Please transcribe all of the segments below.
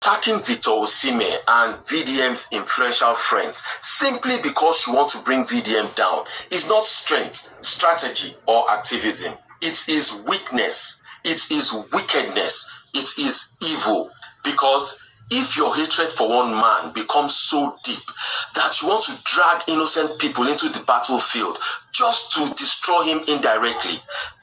attacking Victor Osimhen and VDM's influential friends simply because you want to bring VDM down is not strength, strategy, or activism. It is weakness. It is wickedness. It is evil. Because if your hatred for one man becomes so deep that you want to drag innocent people into the battlefield just to destroy him indirectly,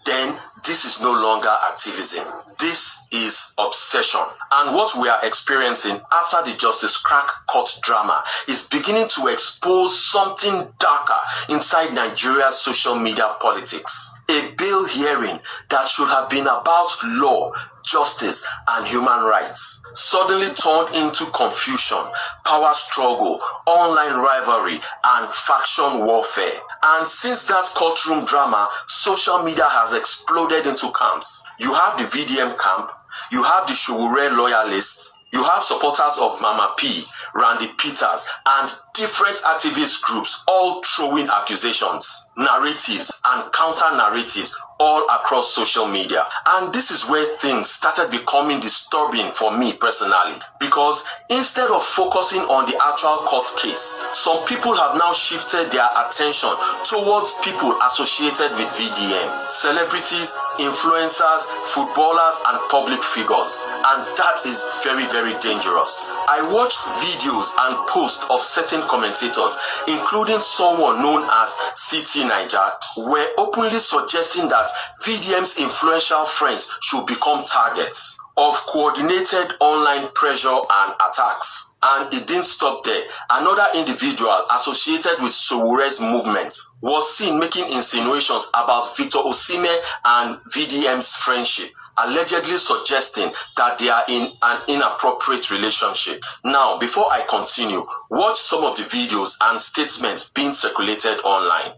then this is no longer activism. This is obsession. And what we are experiencing after the Justice Crack court drama is beginning to expose something darker inside Nigeria's social media politics. A bail hearing that should have been about law, justice, and human rights suddenly turned into confusion, power struggle, online rivalry, and faction warfare. And since that courtroom drama, social media has exploded into camps. You have the VDM camp, you have the Showore loyalists, you have supporters of Mama P, Randy Peters, and different activist groups all throwing accusations, narratives, and counter-narratives all across social media. And this is where things started becoming disturbing for me personally, because instead of focusing on the actual court case, some people have now shifted their attention towards people associated with VDM, celebrities, influencers, footballers, and public figures. And that is very, very dangerous. I watched videos and posts of certain commentators, including someone known as CT Niger, were openly suggesting that VDM's influential friends should become targets of coordinated online pressure and attacks. And it didn't stop there. Another individual associated with Sowore's movement was seen making insinuations about Victor Osimhen and VDM's friendship, allegedly suggesting that they are in an inappropriate relationship. Now, before I continue, watch some of the videos and statements being circulated online.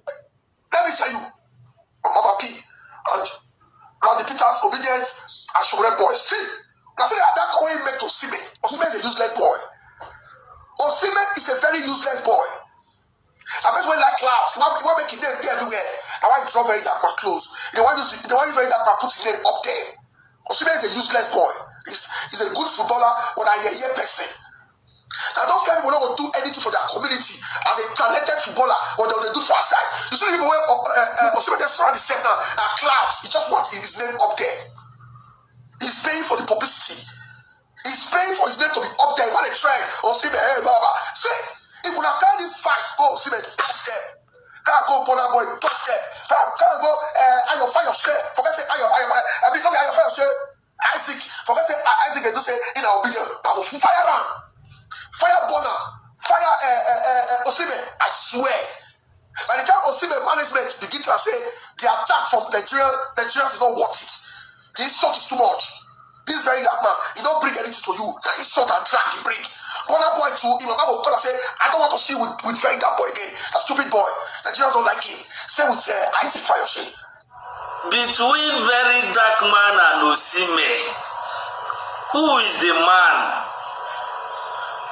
Let me tell you, Mama P and Randy Peters, obedient and Showore boys. See, I say that coin meant to Osimhen. Osimhen is a useless boy. Osimhen is a very useless boy. I bet when like clouds, you want make his name be everywhere. I want to draw very dark my clothes. They want use very dark my put his name up there. Osimhen is a useless boy. He's a good footballer, but a year person. Now those kind of people don't do anything for their community as a talented footballer, or they do for outside. You see the people where Osimhen just surround the same now clouds. He just wants his name up there. He's paying for the publicity. He's paying for his name to be up there. You want a trend? Osimhen, hey, blah, blah. Say, if we carry this fight, go Osimhen, touch them. Can't go Bonner Boy, touch them. Can't go Ayo Fire Share. Forget say Ayo Fire Share. Isaac, forget say Isaac, they do say in our video, I will fire down. Fire Bonner, fire Osimhen, I swear. By the time Osimhen management begin to say the attack from Nigerians is not worth it. The insult is too much. This very dark man, he don't bring anything to you. The insult and drag he bring. Bonner Boy too, if Mama will call and say, I don't want to see with very dark boy again. A stupid boy. Nigerians don't like him. Same with Isaac Fayose. Between very dark man and Osimhen, who is the man?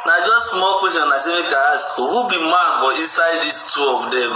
Now just small question I say make I ask, who be man for inside these two of them?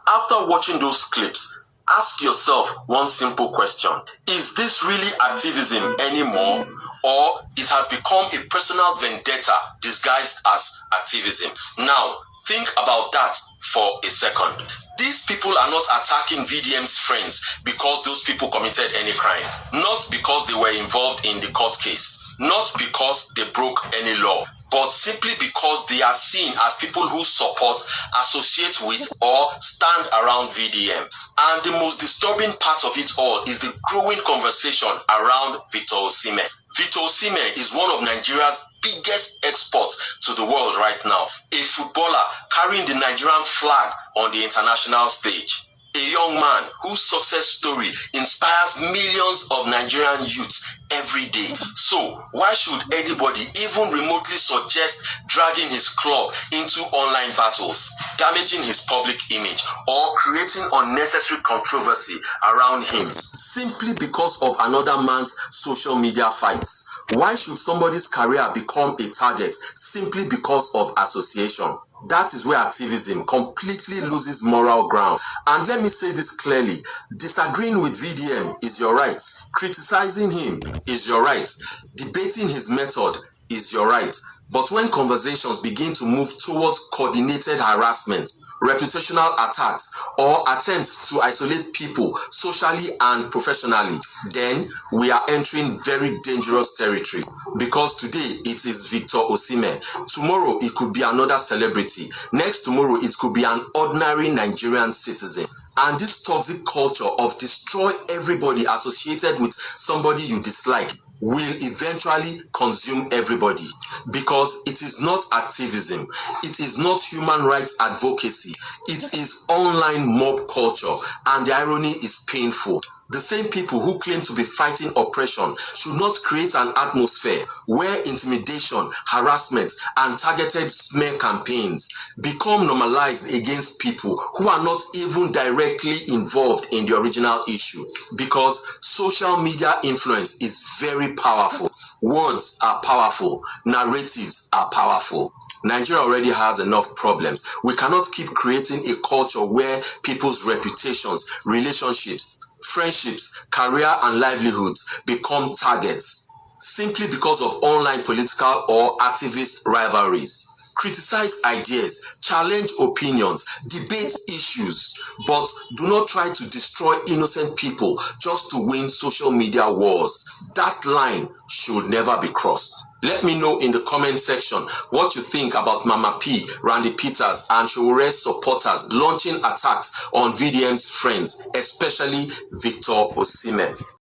After watching those clips, ask yourself one simple question. Is this really activism anymore? Or it has become a personal vendetta disguised as activism? Now, think about that for a second. These people are not attacking VDM's friends because those people committed any crime. Not because they were involved in the court case. Not because they broke any law. But simply because they are seen as people who support, associate with, or stand around VDM. And the most disturbing part of it all is the growing conversation around Victor Osimhen. Victor Osimhen is one of Nigeria's biggest exports to the world right now. A footballer carrying the Nigerian flag on the international stage. A young man whose success story inspires millions of Nigerian youths every day. So why should anybody even remotely suggest dragging his club into online battles, damaging his public image, or creating unnecessary controversy around him simply because of another man's social media fights? Why should somebody's career become a target simply because of association? That is where activism completely loses moral ground. And let me say this clearly, disagreeing with VDM is your right. Criticizing him is your right. Debating his method is your right. But when conversations begin to move towards coordinated harassment, reputational attacks, or attempts to isolate people socially and professionally, then we are entering very dangerous territory. Because today it is Victor Osimhen, tomorrow it could be another celebrity, next tomorrow it could be an ordinary Nigerian citizen. And this toxic culture of destroy everybody associated with somebody you dislike will eventually consume everybody, because it is not activism, it is not human rights advocacy, it is online mob culture, and the irony is painful. The same people who claim to be fighting oppression should not create an atmosphere where intimidation, harassment, and targeted smear campaigns become normalized against people who are not even directly involved in the original issue. Because social media influence is very powerful. Words are powerful. Narratives are powerful. Nigeria already has enough problems. We cannot keep creating a culture where people's reputations, relationships, friendships, career, and livelihoods become targets simply because of online political or activist rivalries. Criticize ideas, challenge opinions, debate issues, but do not try to destroy innocent people just to win social media wars. That line should never be crossed. Let me know in the comment section what you think about Mama P, Randy Peters, and Showore's supporters launching attacks on VDM's friends, especially Victor Osimhen.